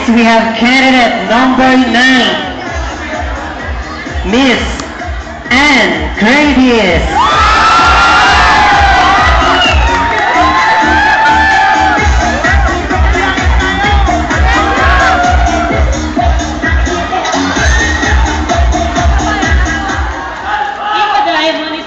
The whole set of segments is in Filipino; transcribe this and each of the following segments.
Next, we have candidate number 9, Miss Anne Gravis.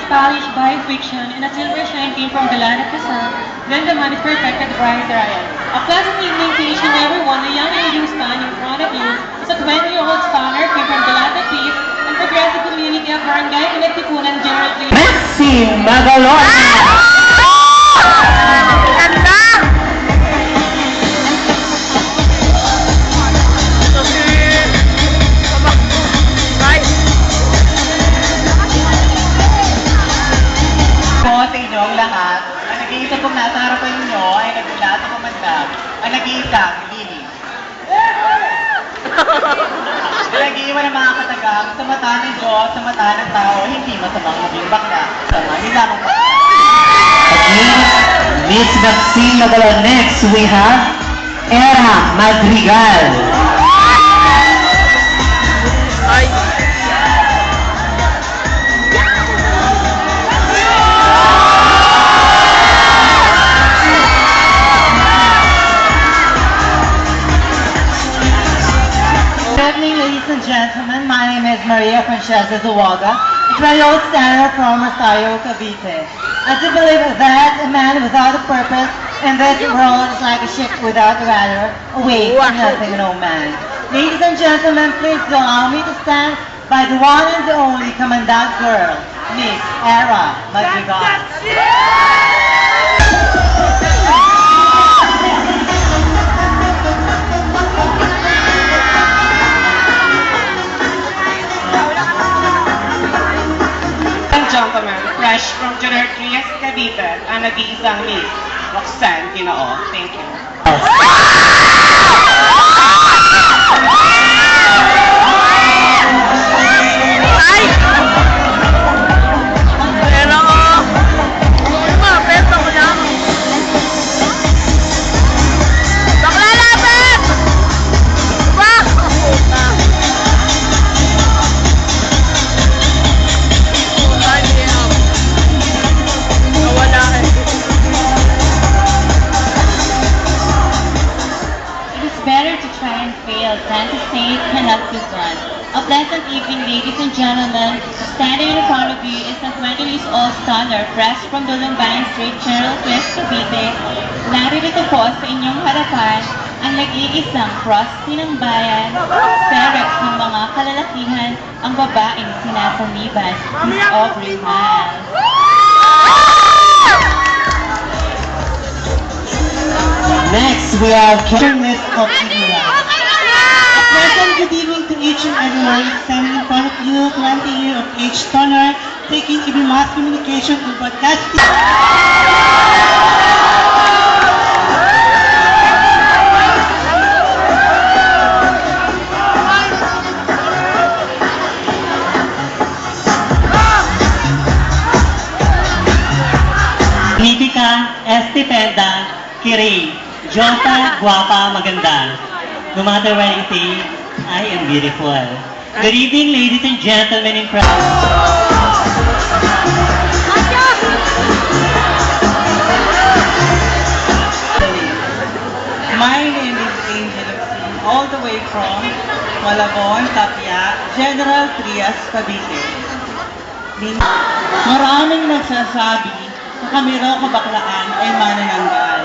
Polished by fiction and a silver shine came from the land of the sun, then the man is perfected bright Ryan. A pleasant evening to each and every one, the young lady who stand in front of you is a 20-year-old scholar, came from the land of peace and progressive community of Barangay Pinagtipunan General Clean. Maxine Magalona! Sa inyong lahat, ang nag-iisa pong nasa harapan ninyo ay nagulat o kumandag. Ang nag-iisang Lily. Nag-iiwan ng mga katagang sa mata ng Diyos, sa mata ng tao, hindi masamang maging bakla. Sama, hindi lamang bakla. Again, Miss Maxine Magalona. Next, we have Era Madrigal. Ladies and gentlemen, my name is Maria Francesca Zuaga, a 20-year-old standard from Rosario, Cavite. I do believe that a man without a purpose in this world is like a ship without a rudder, away from nothing, no man. Ladies and gentlemen, please allow me to stand by the one and the only commandant girl, Miss Era Madrigal. Gentlemen, fresh from General Trias, Cavite, ang nag-iisang Miss Roxanne Ginoo. Thank you. Than to say it cannot be done. A pleasant evening, ladies and gentlemen. Standing in front of you is a 20-year-old scholar, fresh from the Lumbayan Street, General West, Cavite. Naririto po sa inyong harapan ang nag-iisang frosty ng bayan, spirit ng mga kalalakihan, ang babaeng sinasaniban, Miss Aubrey Miles. Next, we have Miss Ophelia. Pleasant good evening to each and everyone standing in front of you, 20-year of age scholar, taking EB Mass Communication and Broadcasting. Nipika, Estipenda, Kirei, Jota, Guapa, Maganda. No matter what you say, I am beautiful. Good evening, ladies and gentlemen in crowd. My name is Angel Oxin, all the way from Malabon, Tapia, General Trias, Cavite. Maraming nagsasabi na kami raw kabaklaan ay manananggal.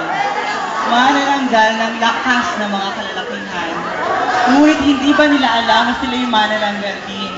Manananggal ng lakas ng mga kalalakihan. Ngunit hindi ba nila alam na sila yung manananggal din?